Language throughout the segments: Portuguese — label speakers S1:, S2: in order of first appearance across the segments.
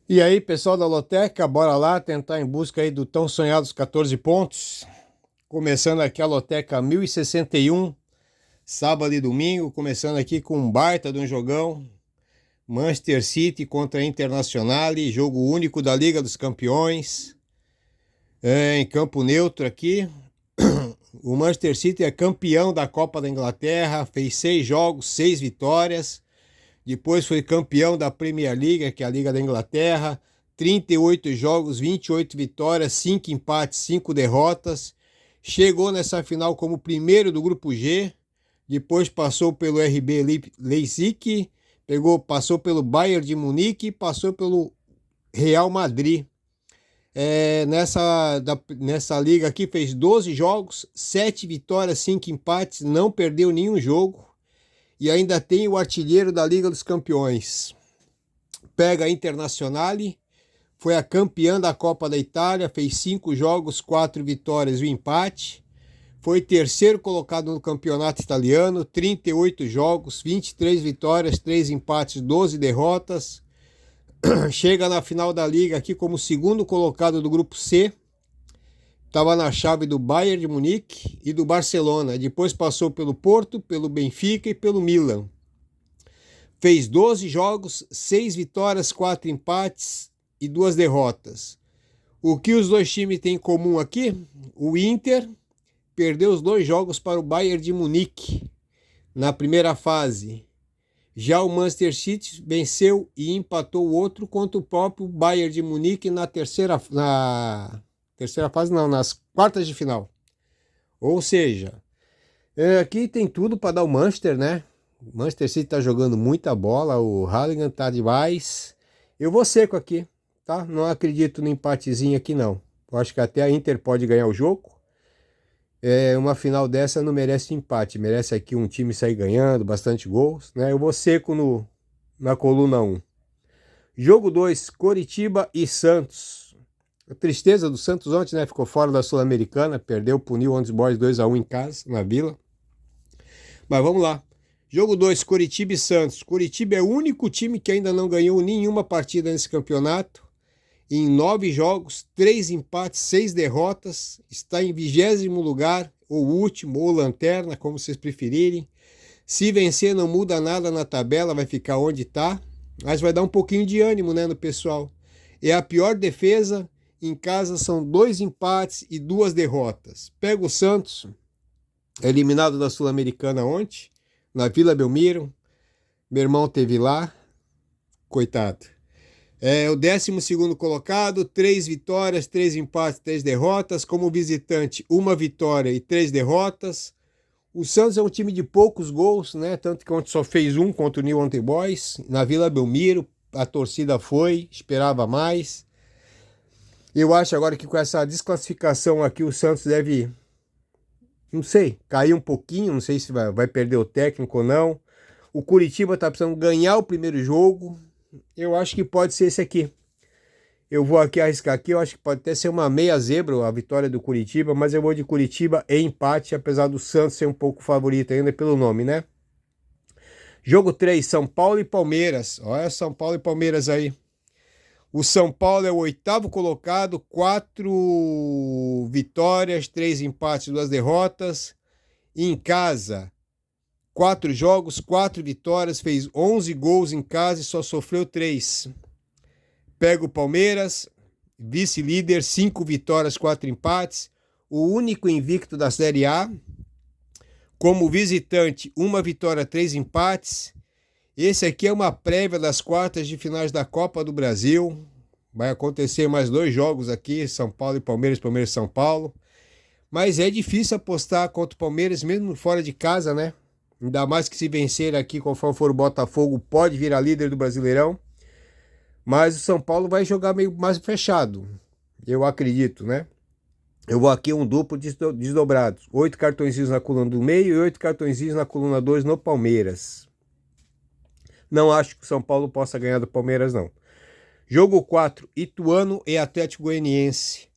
S1: E aí, pessoal da Loteca, bora lá tentar em busca aí do tão sonhados 14 pontos. Começando aqui a Loteca 1061, sábado e domingo, começando aqui com um baita de um jogão. Manchester City contra Internacional, jogo único da Liga dos Campeões. Em campo neutro aqui. O Manchester City é campeão da Copa da Inglaterra, fez 6 jogos, 6 vitórias. Depois foi campeão da Premier League, que é a Liga da Inglaterra. 38 jogos, 28 vitórias, 5 empates, 5 derrotas. Chegou nessa final como primeiro do grupo G. Depois passou pelo RB Leipzig, passou pelo Bayern de Munique e passou pelo Real Madrid. Nessa liga aqui fez 12 jogos, 7 vitórias, 5 empates, não perdeu nenhum jogo. E ainda tem o artilheiro da Liga dos Campeões. Pega a Internazionale, foi a campeã da Copa da Itália, fez 5 jogos, 4 vitórias e um empate. Foi terceiro colocado no campeonato italiano, 38 jogos, 23 vitórias, 3 empates, 12 derrotas. Chega na final da Liga aqui como segundo colocado do grupo C. Estava na chave do Bayern de Munique e do Barcelona. Depois passou pelo Porto, pelo Benfica e pelo Milan. Fez 12 jogos, 6 vitórias, 4 empates e 2 derrotas. O que os dois times têm em comum aqui? O Inter perdeu os 2 jogos para o Bayern de Munique na primeira fase. Já o Manchester City venceu e empatou o outro contra o próprio Bayern de Munique nas quartas de final. Ou seja, aqui tem tudo para dar o Manchester, né? O Manchester City tá jogando muita bola, o Haaland tá demais. Eu vou seco aqui, tá? Não acredito no empatezinho aqui não. Eu acho que até a Inter pode ganhar o jogo. Uma final dessa não merece empate, merece aqui um time sair ganhando, bastante gols, né? Eu vou seco na coluna 1. Jogo 2, Coritiba e Santos. A tristeza do Santos ontem, né? Ficou fora da Sul-Americana, perdeu pro New Old Boys 2-1 em casa, na Vila. Mas vamos lá. Jogo 2, Coritiba e Santos. Coritiba é o único time que ainda não ganhou nenhuma partida nesse campeonato. Em 9 jogos, 3 empates, 6 derrotas. Está em 20º lugar, ou último, ou lanterna, como vocês preferirem. Se vencer não muda nada na tabela, vai ficar onde está. Mas vai dar um pouquinho de ânimo, né, no pessoal. É a pior defesa. Em casa são 2 empates e 2 derrotas. Pega o Santos, eliminado da Sul-Americana ontem, na Vila Belmiro. Meu irmão teve lá, coitado. É o 12º colocado, 3 vitórias, 3 empates, 3 derrotas. Como visitante, 1 vitória e 3 derrotas. O Santos é um time de poucos gols, né? Tanto que ontem só fez 1 contra o New Old Boys. Na Vila Belmiro, a torcida foi, esperava mais. Eu acho agora que com essa desclassificação aqui, o Santos deve, não sei, cair um pouquinho. Não sei se vai perder o técnico ou não. O Coritiba tá precisando ganhar o primeiro jogo. Eu acho que pode ser esse aqui. Eu vou aqui arriscar aqui, eu acho que pode até ser uma meia zebra a vitória do Coritiba, mas eu vou de Coritiba e empate, apesar do Santos ser um pouco favorito ainda pelo nome, né? Jogo 3, São Paulo e Palmeiras. Olha São Paulo e Palmeiras aí. O São Paulo é o 8º colocado, 4 vitórias, 3 empates, 2 derrotas. Em casa, 4 jogos, 4 vitórias, fez 11 gols em casa e só sofreu 3. Pega o Palmeiras, vice-líder, 5 vitórias, 4 empates, o único invicto da Série A. Como visitante, 1 vitória, 3 empates. Esse aqui é uma prévia das quartas de finais da Copa do Brasil. Vai acontecer mais 2 jogos aqui, São Paulo e Palmeiras, Palmeiras e São Paulo. Mas é difícil apostar contra o Palmeiras, mesmo fora de casa, né? Ainda mais que se vencer aqui, conforme for o Botafogo, pode virar líder do Brasileirão. Mas o São Paulo vai jogar meio mais fechado, eu acredito, né? Eu vou aqui um duplo desdobrado. 8 cartõezinhos na coluna do meio e 8 cartõezinhos na coluna 2 no Palmeiras. Não acho que o São Paulo possa ganhar do Palmeiras, não. Jogo 4, Ituano e Atlético Goianiense.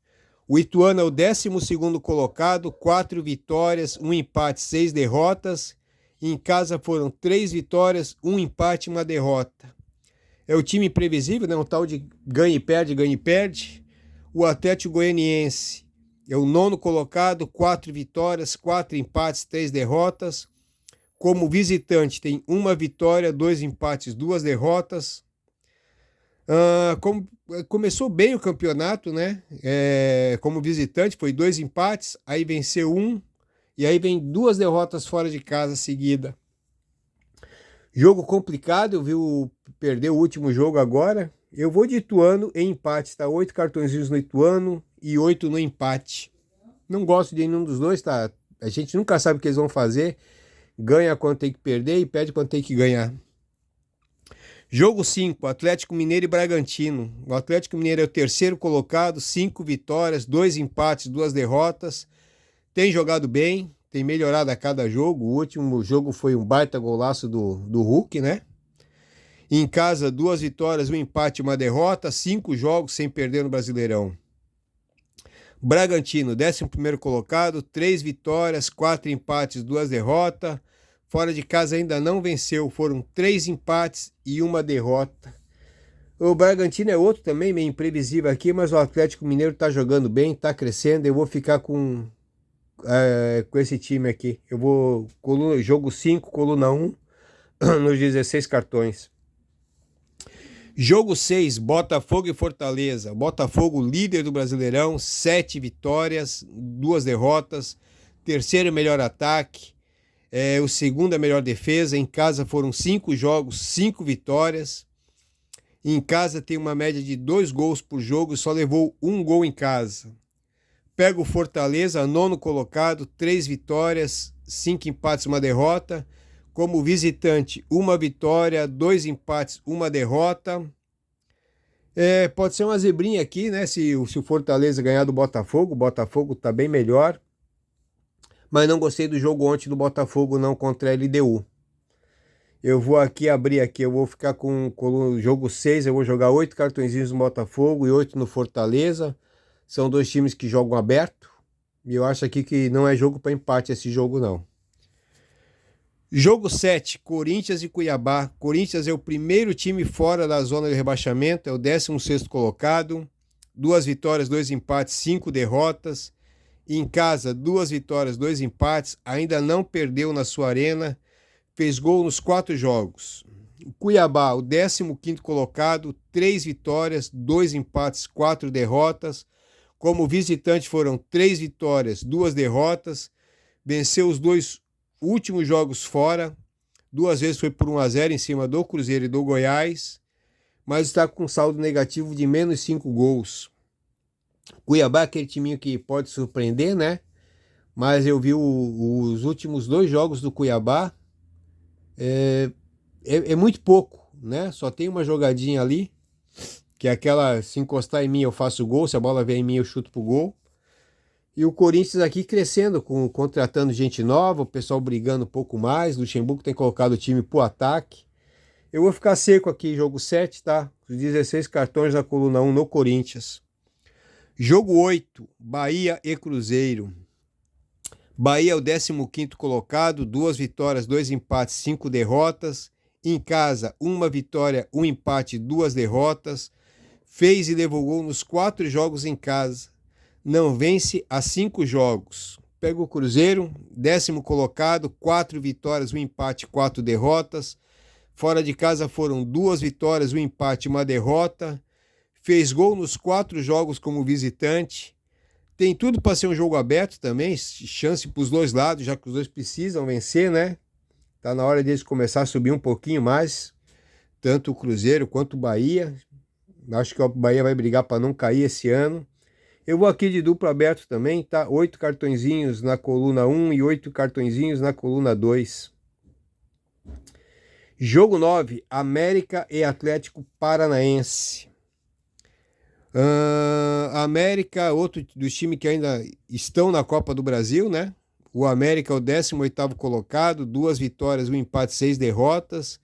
S1: O Ituano é o 12º colocado, 4 vitórias, 1 empate, 6 derrotas. Em casa foram 3 vitórias, 1 empate e 1 derrota. É o time imprevisível, né? Um tal de ganha e perde, ganha e perde. O Atlético Goianiense é o 9º colocado, 4 vitórias, 4 empates, 3 derrotas. Como visitante tem 1 vitória, 2 empates, 2 derrotas. Começou bem o campeonato, né? Como visitante foi 2 empates, aí venceu 1, e aí vem 2 derrotas fora de casa seguida. Jogo complicado, eu vi perder o último jogo agora. Eu vou de Ituano em empate, tá? 8 cartõezinhos no Ituano e 8 no empate. Não gosto de nenhum dos dois, tá? A gente nunca sabe o que eles vão fazer. Ganha quando tem que perder e perde quando tem que ganhar. Jogo 5, Atlético Mineiro e Bragantino. O Atlético Mineiro é o 3º colocado, 5 vitórias, 2 empates, 2 derrotas. Tem jogado bem, tem melhorado a cada jogo. O último jogo foi um baita golaço do Hulk, né? Em casa, 2 vitórias, 1 empate e 1 derrota. 5 jogos sem perder no Brasileirão. Bragantino, 11º colocado, 3 vitórias, 4 empates, 2 derrotas. Fora de casa ainda não venceu, foram 3 empates e 1 derrota. O Bragantino é outro também, meio imprevisível aqui, mas o Atlético Mineiro tá jogando bem, tá crescendo. Eu vou ficar com esse time aqui. Eu vou, jogo 5, coluna 1, nos 16 cartões. Jogo 6, Botafogo e Fortaleza. Botafogo, líder do Brasileirão, 7 vitórias, 2 derrotas. 3º melhor ataque. O 2º melhor defesa. Em casa foram 5 jogos, 5 vitórias. Em casa tem uma média de 2 gols por jogo e só levou 1 gol em casa. Pega o Fortaleza, 9º colocado, 3 vitórias, 5 empates, 1 derrota. Como visitante, 1 vitória, 2 empates, 1 derrota. Pode ser uma zebrinha aqui, né? Se o Fortaleza ganhar do Botafogo, o Botafogo tá bem melhor. Mas não gostei do jogo ontem do Botafogo, não, contra a LDU. Eu vou aqui abrir aqui, eu vou ficar com o jogo 6, eu vou jogar 8 cartõezinhos no Botafogo e 8 no Fortaleza. São 2 times que jogam aberto. E eu acho aqui que não é jogo para empate esse jogo, não. Jogo 7, Corinthians e Cuiabá. Corinthians é o 1º time fora da zona de rebaixamento, é o 16º colocado. 2 vitórias, 2 empates, 5 derrotas. Em casa, 2 vitórias, 2 empates. Ainda não perdeu na sua arena. Fez gol nos 4 jogos. Cuiabá, o 15º colocado, 3 vitórias, 2 empates, 4 derrotas. Como visitante foram 3 vitórias, 2 derrotas. Venceu os 2 últimos jogos fora, 2 vezes foi por 1-0 em cima do Cruzeiro e do Goiás, mas está com saldo negativo de menos 5 gols. Cuiabá é aquele timinho que pode surpreender, né? Mas eu vi os últimos 2 jogos do Cuiabá, é muito pouco, né? Só tem uma jogadinha ali, que é aquela, se encostar em mim eu faço gol, se a bola vier em mim eu chuto pro gol. E o Corinthians aqui crescendo, contratando gente nova, o pessoal brigando um pouco mais. Luxemburgo tem colocado o time pro ataque. Eu vou ficar seco aqui, jogo 7, tá? Os 16 cartões da coluna 1 no Corinthians. Jogo 8, Bahia e Cruzeiro. Bahia é o 15º colocado, 2 vitórias, 2 empates, 5 derrotas. Em casa, 1 vitória, 1 empate, 2 derrotas. Fez e levou gol nos 4 jogos em casa. Não vence há 5 jogos. Pega o Cruzeiro, 10º colocado, 4 vitórias, 1 empate, 4 derrotas. Fora de casa foram 2 vitórias, 1 empate, 1 derrota. Fez gol nos 4 jogos como visitante. Tem tudo para ser um jogo aberto também, chance para os 2 lados, já que os 2 precisam vencer, né? Tá na hora deles começar a subir um pouquinho mais, tanto o Cruzeiro quanto o Bahia. Acho que o Bahia vai brigar para não cair esse ano. Eu vou aqui de duplo aberto também, tá? 8 cartõezinhos na coluna 1 e 8 cartõezinhos na coluna 2. Jogo 9, América e Atlético Paranaense. América, outro dos times que ainda estão na Copa do Brasil, né? O América é o 18º colocado, 2 vitórias, 1 empate, 6 derrotas.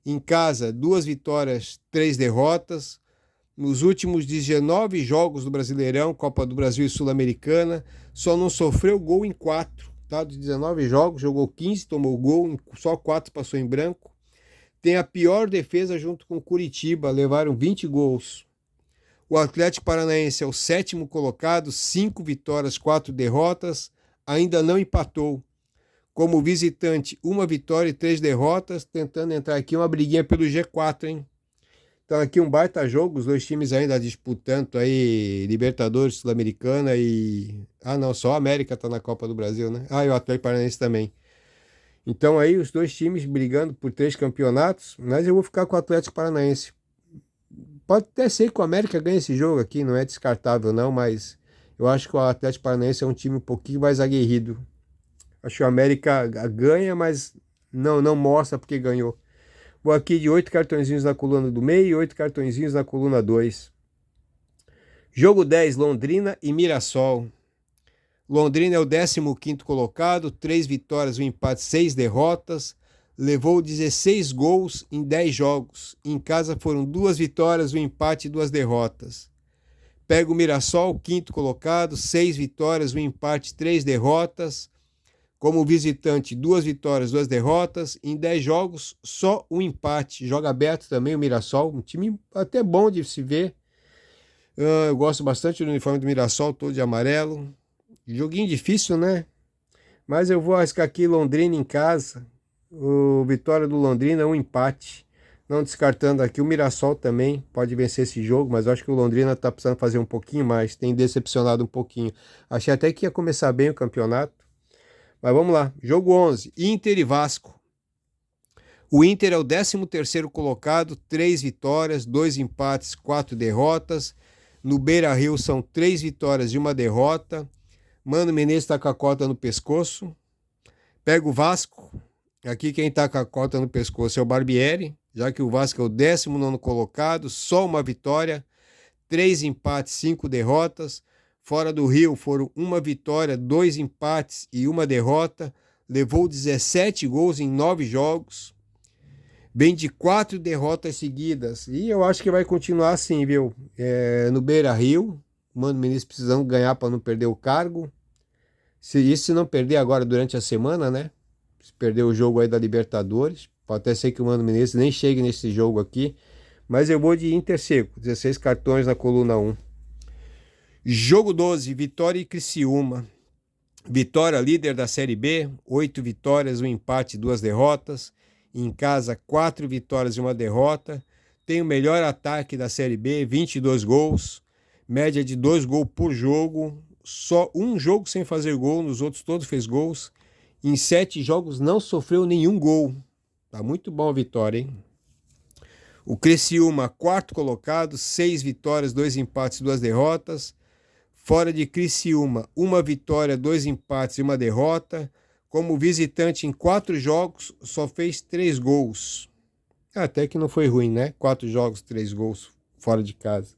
S1: Em casa, 2 vitórias, 3 derrotas. Nos últimos 19 jogos do Brasileirão, Copa do Brasil e Sul-Americana, só não sofreu gol em 4. Tá? Dos 19 jogos, jogou 15, tomou gol, só 4 passou em branco. tem a pior defesa junto com o Curitiba, levaram 20 gols. O Atlético Paranaense é o 7º colocado, 5 vitórias, 4 derrotas, ainda não empatou. Como visitante, 1 vitória e 3 derrotas, tentando entrar aqui uma briguinha pelo G4, hein? Então aqui um baita jogo, os dois times ainda disputando aí Libertadores, Sul-Americana e... Ah não, só a América tá na Copa do Brasil, né? Ah, e o Atlético Paranaense também. Então aí os dois times brigando por 3 campeonatos, mas eu vou ficar com o Atlético Paranaense. Pode até ser que o América ganhe esse jogo aqui, não é descartável não, mas eu acho que o Atlético Paranaense é um time um pouquinho mais aguerrido. Acho que o América ganha, mas não mostra porque ganhou. Vou aqui de 8 cartõezinhos na coluna do meio e 8 cartõezinhos na coluna 2. Jogo 10, Londrina e Mirassol. Londrina é o 15º colocado, 3 vitórias, 1 empate, 6 derrotas. Levou 16 gols em 10 jogos. Em casa foram 2 vitórias, 1 empate e 2 derrotas. Pega o Mirassol, 5º colocado, 6 vitórias, 1 empate, 3 derrotas. Como visitante, 2 vitórias, 2 derrotas. Em 10 jogos, só 1 empate. Joga aberto também o Mirassol, um time até bom de se ver. Eu gosto bastante do uniforme do Mirassol, todo de amarelo. Joguinho difícil, né? Mas eu vou arriscar aqui Londrina em casa. O vitória do Londrina, 1 empate. Não descartando aqui o Mirassol também. Pode vencer esse jogo, mas eu acho que o Londrina tá precisando fazer um pouquinho mais. Tem decepcionado um pouquinho. Achei até que ia começar bem o campeonato. Mas vamos lá. Jogo 11. Inter e Vasco. O Inter é o 13º colocado. 3 vitórias, 2 empates, 4 derrotas. No Beira-Rio são 3 vitórias e 1 derrota. Mano Menezes está com a cota no pescoço. Pega o Vasco. Aqui quem está com a cota no pescoço é o Barbieri, já que o Vasco é o 19º colocado, só 1 vitória, 3 empates, 5 derrotas. Fora do Rio foram 1 vitória, 2 empates e 1 derrota. Levou 17 gols em 9 jogos. Vem de 4 derrotas seguidas. E eu acho que vai continuar assim, viu? No Beira-Rio, o Mano Menezes precisando ganhar para não perder o cargo. Se não perder agora durante a semana, né? Se perder o jogo aí da Libertadores, pode até ser que o Mano Menezes nem chegue nesse jogo aqui. Mas eu vou de Inter seco, 16 cartões na coluna 1. Jogo 12, Vitória e Criciúma. Vitória líder da Série B, 8 vitórias, 1 empate e 2 derrotas. Em casa, 4 vitórias e 1 derrota. Tem o melhor ataque da Série B, 22 gols. Média de 2 gols por jogo. Só um jogo sem fazer gol, nos outros todos fez gols. Em 7 jogos não sofreu nenhum gol. Tá muito bom a vitória, hein? O Criciúma, 4º colocado, 6 vitórias, 2 empates e 2 derrotas. Fora de Criciúma, 1 vitória, 2 empates e 1 derrota. Como visitante em 4 jogos, só fez 3 gols. Até que não foi ruim, né? 4 jogos, 3 gols fora de casa.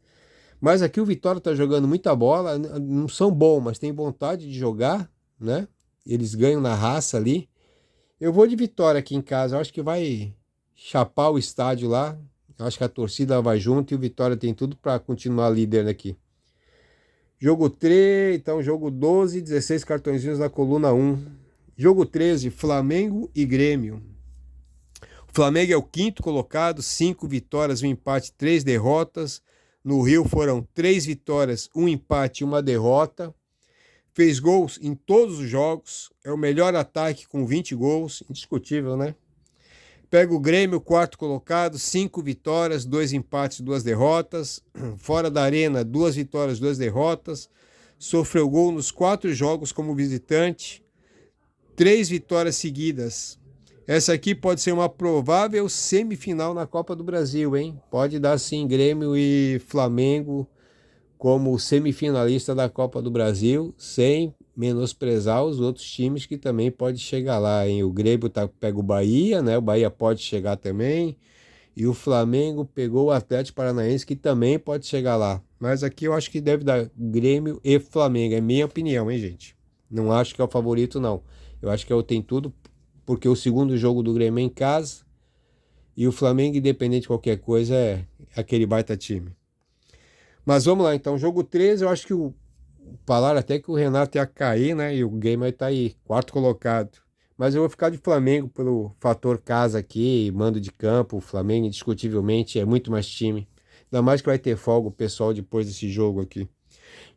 S1: Mas aqui o Vitória tá jogando muita bola. Não são bons, mas tem vontade de jogar, né? Eles ganham na raça ali. Eu vou de Vitória aqui em casa. Eu acho que vai chapar o estádio lá. Eu acho que a torcida vai junto e o Vitória tem tudo para continuar líder aqui. Jogo 3, então jogo 12, 16 cartõezinhos na coluna 1. Jogo 13, Flamengo e Grêmio. O Flamengo é o 5º colocado, 5 vitórias, 1 empate, 3 derrotas. No Rio foram 3 vitórias, 1 empate e 1 derrota. Fez gols em todos os jogos. É o melhor ataque com 20 gols. Indiscutível, né? Pega o Grêmio, 4º colocado, 5 vitórias, 2 empates, 2 derrotas. Fora da arena, 2 vitórias, 2 derrotas. Sofreu gol nos 4 jogos como visitante. 3 vitórias seguidas. Essa aqui pode ser uma provável semifinal na Copa do Brasil, hein? Pode dar sim Grêmio e Flamengo como semifinalista da Copa do Brasil, sem menosprezar os outros times que também podem chegar lá, hein? O Grêmio pega o Bahia, né? O Bahia pode chegar também. E o Flamengo pegou o Atlético Paranaense, que também pode chegar lá. Mas aqui eu acho que deve dar Grêmio e Flamengo. É minha opinião, hein, gente? Não acho que é o favorito, não. Eu acho que tem tudo, porque o segundo jogo do Grêmio é em casa. E o Flamengo, independente de qualquer coisa, é aquele baita time. Mas vamos lá, então. Jogo 13, eu acho que falaram até que o Renato ia cair, né? E o Grêmio vai estar aí, 4º colocado. Mas eu vou ficar de Flamengo pelo fator casa aqui, mando de campo. O Flamengo, indiscutivelmente, é muito mais time. Ainda mais que vai ter folga o pessoal depois desse jogo aqui.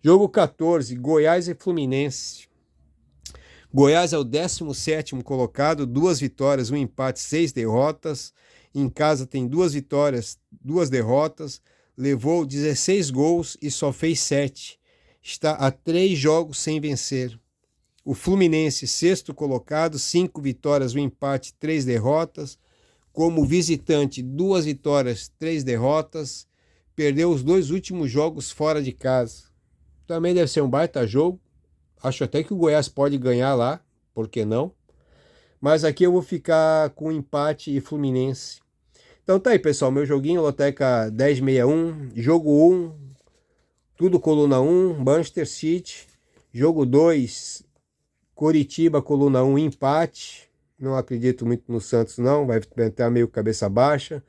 S1: Jogo 14, Goiás e Fluminense. Goiás é o 17º colocado, 2 vitórias, 1 empate, 6 derrotas. Em casa tem 2 vitórias, 2 derrotas. Levou 16 gols e só fez 7. Está a 3 jogos sem vencer. O Fluminense, 6º colocado, 5 vitórias, 1 empate, 3 derrotas. Como visitante, 2 vitórias, 3 derrotas. Perdeu os 2 últimos jogos fora de casa. Também deve ser um baita jogo. Acho até que o Goiás pode ganhar lá, por que não? Mas aqui eu vou ficar com empate e Fluminense. Então tá aí, pessoal, meu joguinho, Loteca 1061, jogo 1, tudo coluna 1, Manchester City. Jogo 2, Coritiba, coluna 1, empate. Não acredito muito no Santos não, vai estar meio cabeça baixa.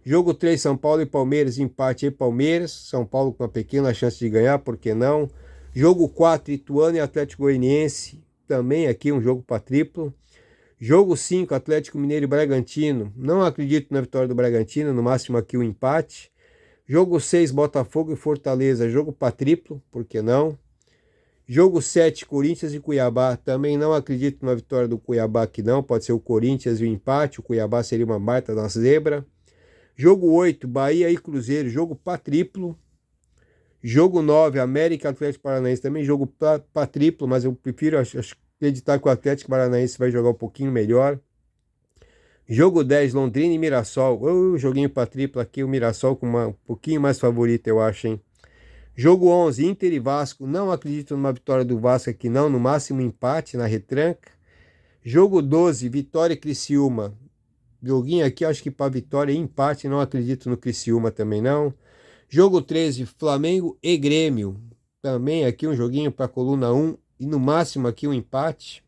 S1: Jogo 3, São Paulo e Palmeiras, empate e Palmeiras. São Paulo com uma pequena chance de ganhar, por que não? Jogo 4, Ituano e Atlético Goianiense, também aqui um jogo para triplo. Jogo 5, Atlético Mineiro e Bragantino, não acredito na vitória do Bragantino, no máximo aqui um empate. Jogo 6, Botafogo e Fortaleza, jogo para triplo, por que não? Jogo 7, Corinthians e Cuiabá, também não acredito na vitória do Cuiabá aqui não, pode ser o Corinthians e o empate, o Cuiabá seria uma baita da zebra. Jogo 8, Bahia e Cruzeiro, jogo para triplo. Jogo 9, América e Atlético Paranaense, também jogo para triplo, mas eu prefiro acreditar que o Atlético Paranaense vai jogar um pouquinho melhor. Jogo 10, Londrina e Mirassol, joguinho para triplo aqui, o Mirassol com um pouquinho mais favorito, eu acho, hein. Jogo 11, Inter e Vasco, não acredito numa vitória do Vasco aqui não, no máximo empate na retranca. Jogo 12, Vitória e Criciúma, joguinho aqui acho que para vitória e empate, não acredito no Criciúma também não. Jogo 13, Flamengo e Grêmio. Também aqui um joguinho para coluna 1 e no máximo aqui um empate.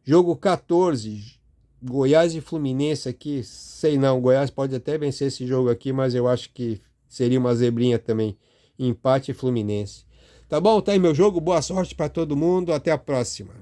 S1: Jogo 14, Goiás e Fluminense aqui. Sei não, Goiás pode até vencer esse jogo aqui, mas eu acho que seria uma zebrinha também. Empate e Fluminense. Tá bom? Tá aí meu jogo. Boa sorte para todo mundo. Até a próxima.